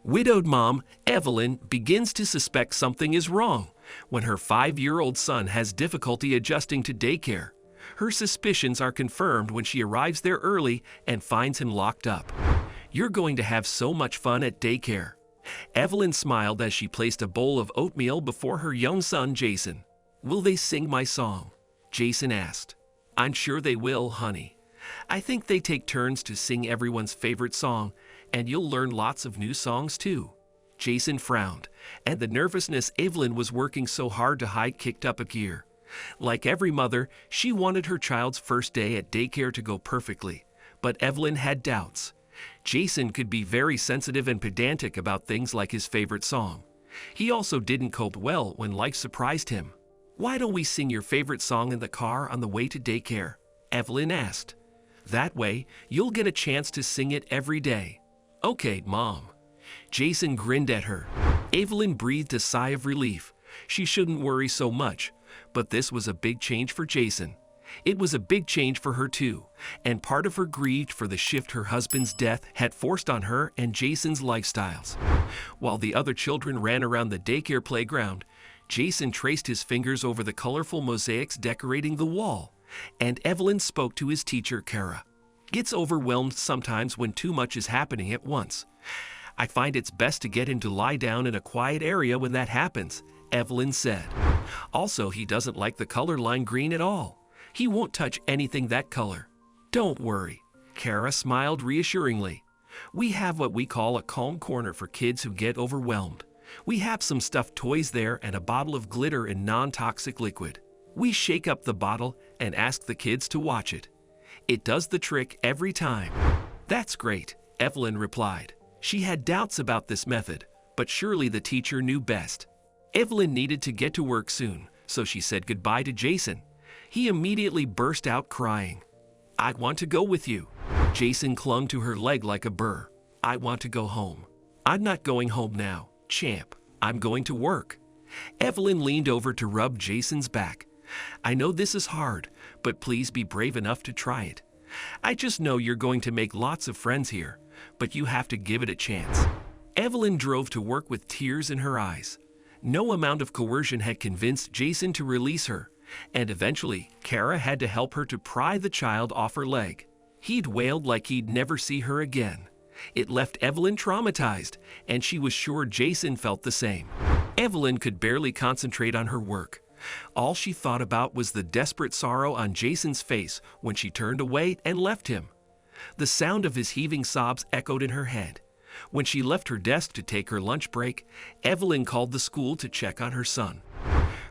Widowed mom, Evelyn, begins to suspect something is wrong when her 5-year-old son has difficulty adjusting to daycare. Her suspicions are confirmed when she arrives there early and finds him locked up. "You're going to have so much fun at daycare." Evelyn smiled as she placed a bowl of oatmeal before her young son, Jason. "Will they sing my song?" Jason asked. "I'm sure they will, honey. I think they take turns to sing everyone's favorite song, and you'll learn lots of new songs too." Jason frowned, and the nervousness Evelyn was working so hard to hide kicked up a gear. Like every mother, she wanted her child's first day at daycare to go perfectly, but Evelyn had doubts. Jason could be very sensitive and pedantic about things like his favorite song. He also didn't cope well when life surprised him. "Why don't we sing your favorite song in the car on the way to daycare?" Evelyn asked. "That way, you'll get a chance to sing it every day." "Okay, Mom." Jason grinned at her. Evelyn breathed a sigh of relief. She shouldn't worry so much, but this was a big change for Jason. It was a big change for her too, and part of her grieved for the shift her husband's death had forced on her and Jason's lifestyles. While the other children ran around the daycare playground, Jason traced his fingers over the colorful mosaics decorating the wall, and Evelyn spoke to his teacher, Kara. "Gets overwhelmed sometimes when too much is happening at once. I find it's best to get him to lie down in a quiet area when that happens," Evelyn said. "Also, he doesn't like the color lime green at all. He won't touch anything that color." "Don't worry," Kara smiled reassuringly. "We have what we call a calm corner for kids who get overwhelmed. We have some stuffed toys there and a bottle of glitter and non-toxic liquid. We shake up the bottle and ask the kids to watch it. It does the trick every time." "That's great," Evelyn replied. She had doubts about this method, but surely the teacher knew best. Evelyn needed to get to work soon, so she said goodbye to Jason. He immediately burst out crying. "I want to go with you." Jason clung to her leg like a burr. "I want to go home." "I'm not going home now, champ. I'm going to work." Evelyn leaned over to rub Jason's back. "I know this is hard, but please be brave enough to try it. I just know you're going to make lots of friends here, but you have to give it a chance." Evelyn drove to work with tears in her eyes. No amount of coercion had convinced Jason to release her, and eventually, Kara had to help her to pry the child off her leg. He'd wailed like he'd never see her again. It left Evelyn traumatized, and she was sure Jason felt the same. Evelyn could barely concentrate on her work. All she thought about was the desperate sorrow on Jason's face when she turned away and left him. The sound of his heaving sobs echoed in her head. When she left her desk to take her lunch break, Evelyn called the school to check on her son.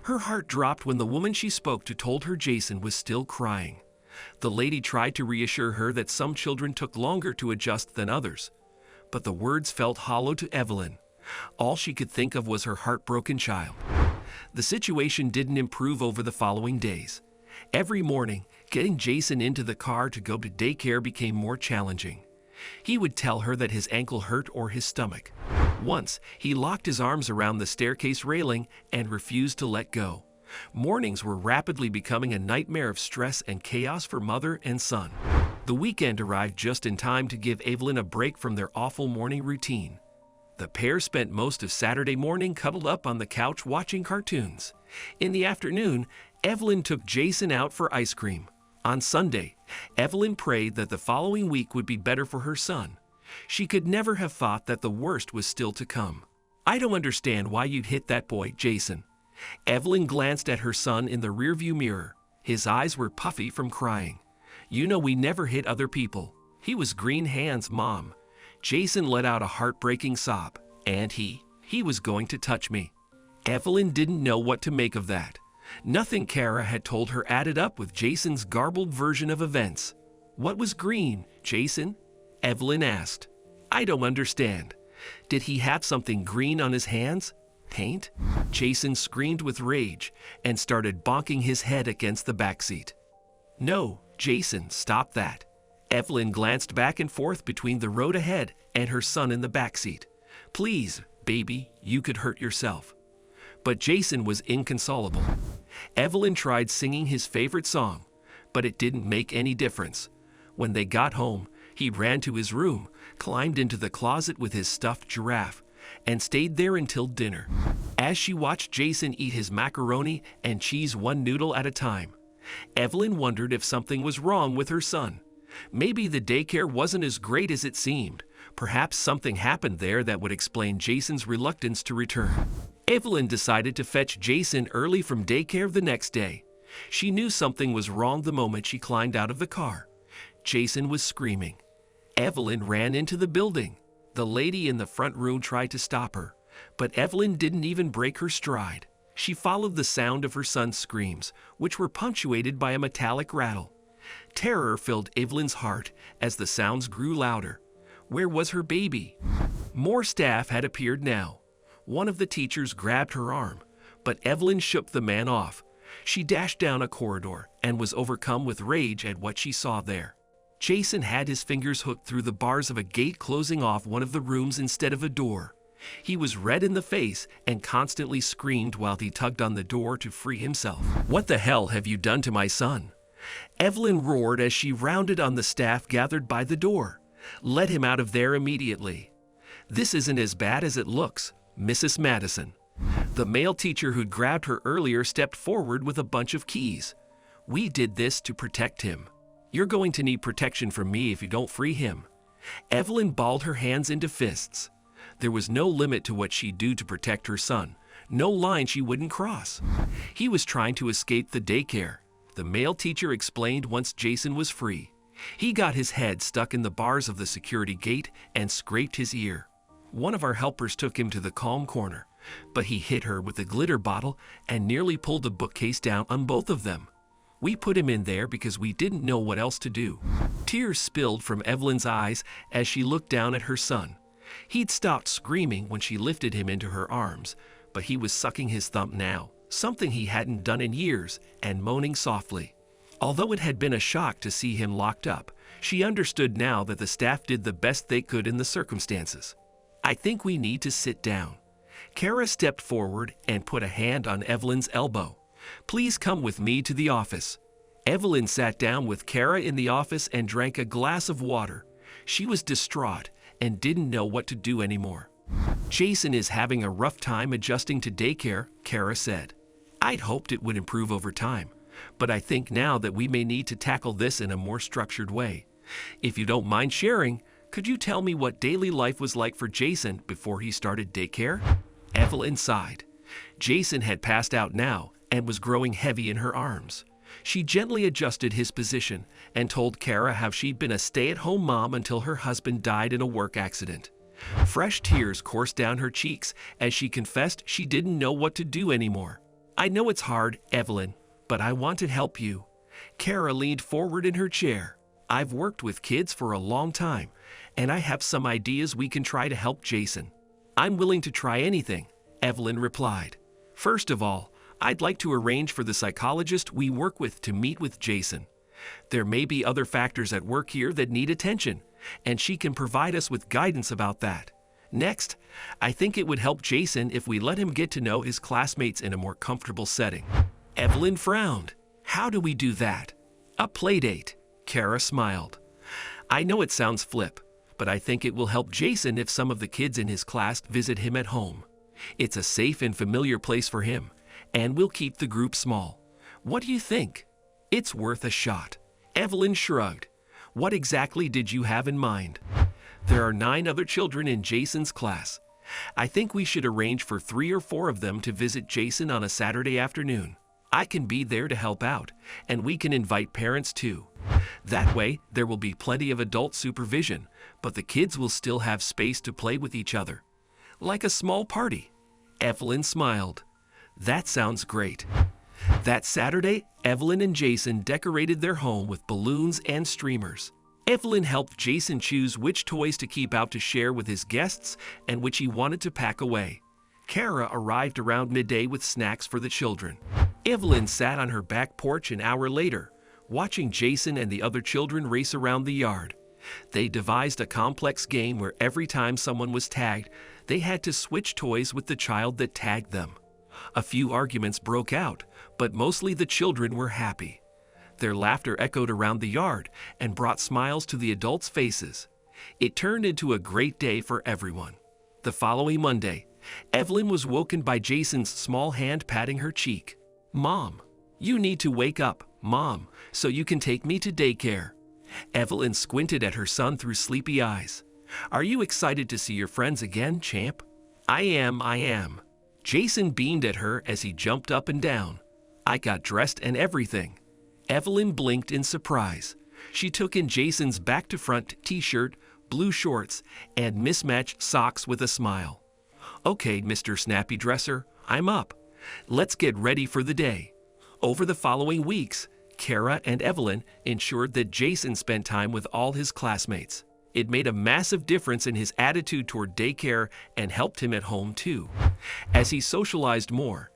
Her heart dropped when the woman she spoke to told her Jason was still crying. The lady tried to reassure her that some children took longer to adjust than others, but the words felt hollow to Evelyn. All she could think of was her heartbroken child. The situation didn't improve over the following days. Every morning, getting Jason into the car to go to daycare became more challenging. He would tell her that his ankle hurt or his stomach. Once, he locked his arms around the staircase railing and refused to let go. Mornings were rapidly becoming a nightmare of stress and chaos for mother and son. The weekend arrived just in time to give Evelyn a break from their awful morning routine. The pair spent most of Saturday morning cuddled up on the couch watching cartoons. In the afternoon, Evelyn took Jason out for ice cream. On Sunday, Evelyn prayed that the following week would be better for her son. She could never have thought that the worst was still to come. "I don't understand why you'd hit that boy, Jason." Evelyn glanced at her son in the rearview mirror. His eyes were puffy from crying. "You know we never hit other people. He was green hands, Mom." Jason let out a heartbreaking sob. "And he was going to touch me." Evelyn didn't know what to make of that. Nothing Kara had told her added up with Jason's garbled version of events. "What was green, Jason?" Evelyn asked. "I don't understand. Did he have something green on his hands? Paint?" Jason screamed with rage and started bonking his head against the backseat. "No, Jason, stop that." Evelyn glanced back and forth between the road ahead and her son in the backseat. "Please, baby, you could hurt yourself." But Jason was inconsolable. Evelyn tried singing his favorite song, but it didn't make any difference. When they got home, he ran to his room, climbed into the closet with his stuffed giraffe, and stayed there until dinner. As she watched Jason eat his macaroni and cheese one noodle at a time, Evelyn wondered if something was wrong with her son. Maybe the daycare wasn't as great as it seemed. Perhaps something happened there that would explain Jason's reluctance to return. Evelyn decided to fetch Jason early from daycare the next day. She knew something was wrong the moment she climbed out of the car. Jason was screaming. Evelyn ran into the building. The lady in the front room tried to stop her, but Evelyn didn't even break her stride. She followed the sound of her son's screams, which were punctuated by a metallic rattle. Terror filled Evelyn's heart as the sounds grew louder. Where was her baby? More staff had appeared now. One of the teachers grabbed her arm, but Evelyn shook the man off. She dashed down a corridor and was overcome with rage at what she saw there. Jason had his fingers hooked through the bars of a gate closing off one of the rooms instead of a door. He was red in the face and constantly screamed while he tugged on the door to free himself. "What the hell have you done to my son?" Evelyn roared as she rounded on the staff gathered by the door. "Let him out of there immediately." "This isn't as bad as it looks, Mrs. Madison." The male teacher who'd grabbed her earlier stepped forward with a bunch of keys. "We did this to protect him. You're going to need protection from me if you don't free him." Evelyn balled her hands into fists. There was no limit to what she'd do to protect her son, no line she wouldn't cross. He was trying to escape the daycare, the male teacher explained once Jason was free. He got his head stuck in the bars of the security gate and scraped his ear. One of our helpers took him to the calm corner, but he hit her with a glitter bottle and nearly pulled the bookcase down on both of them. We put him in there because we didn't know what else to do. Tears spilled from Evelyn's eyes as she looked down at her son. He'd stopped screaming when she lifted him into her arms, but he was sucking his thumb now, something he hadn't done in years, and moaning softly. Although it had been a shock to see him locked up, she understood now that the staff did the best they could in the circumstances. "I think we need to sit down." Kara stepped forward and put a hand on Evelyn's elbow. "Please come with me to the office." Evelyn sat down with Kara in the office and drank a glass of water. She was distraught and didn't know what to do anymore. "Jason is having a rough time adjusting to daycare," Kara said. "I'd hoped it would improve over time, but I think now that we may need to tackle this in a more structured way. If you don't mind sharing, could you tell me what daily life was like for Jason before he started daycare?" Evelyn sighed. Jason had passed out now and was growing heavy in her arms. She gently adjusted his position and told Kara how she'd been a stay-at-home mom until her husband died in a work accident. Fresh tears coursed down her cheeks as she confessed she didn't know what to do anymore. "I know it's hard, Evelyn, but I want to help you." Kara leaned forward in her chair. "I've worked with kids for a long time, and I have some ideas we can try to help Jason." "I'm willing to try anything," Evelyn replied. "First of all, I'd like to arrange for the psychologist we work with to meet with Jason. There may be other factors at work here that need attention, and she can provide us with guidance about that. Next, I think it would help Jason if we let him get to know his classmates in a more comfortable setting." Evelyn frowned. "How do we do that?" "A playdate," Kara smiled. "I know it sounds flip, but I think it will help Jason if some of the kids in his class visit him at home. It's a safe and familiar place for him, and we'll keep the group small. What do you think?" "It's worth a shot." Evelyn shrugged. "What exactly did you have in mind?" "There are 9 other children in Jason's class. I think we should arrange for 3 or 4 of them to visit Jason on a Saturday afternoon. I can be there to help out, and we can invite parents too. That way, there will be plenty of adult supervision, but the kids will still have space to play with each other. Like a small party." Evelyn smiled. "That sounds great." That Saturday, Evelyn and Jason decorated their home with balloons and streamers. Evelyn helped Jason choose which toys to keep out to share with his guests and which he wanted to pack away. Kara arrived around midday with snacks for the children. Evelyn sat on her back porch an hour later, watching Jason and the other children race around the yard. They devised a complex game where every time someone was tagged, they had to switch toys with the child that tagged them. A few arguments broke out, but mostly the children were happy. Their laughter echoed around the yard and brought smiles to the adults' faces. It turned into a great day for everyone. The following Monday, Evelyn was woken by Jason's small hand patting her cheek. "Mom, you need to wake up, Mom, so you can take me to daycare." Evelyn squinted at her son through sleepy eyes. "Are you excited to see your friends again, champ?" I am. Jason beamed at her as he jumped up and down. "I got dressed and everything." Evelyn blinked in surprise. She took in Jason's back-to-front t-shirt, blue shorts, and mismatched socks with a smile. "Okay, Mr. Snappy Dresser, I'm up. Let's get ready for the day." Over the following weeks, Kara and Evelyn ensured that Jason spent time with all his classmates. It made a massive difference in his attitude toward daycare and helped him at home too. As he socialized more,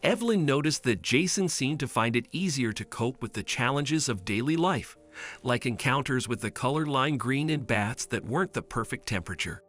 Evelyn noticed that Jason seemed to find it easier to cope with the challenges of daily life, like encounters with the color line green in baths that weren't the perfect temperature.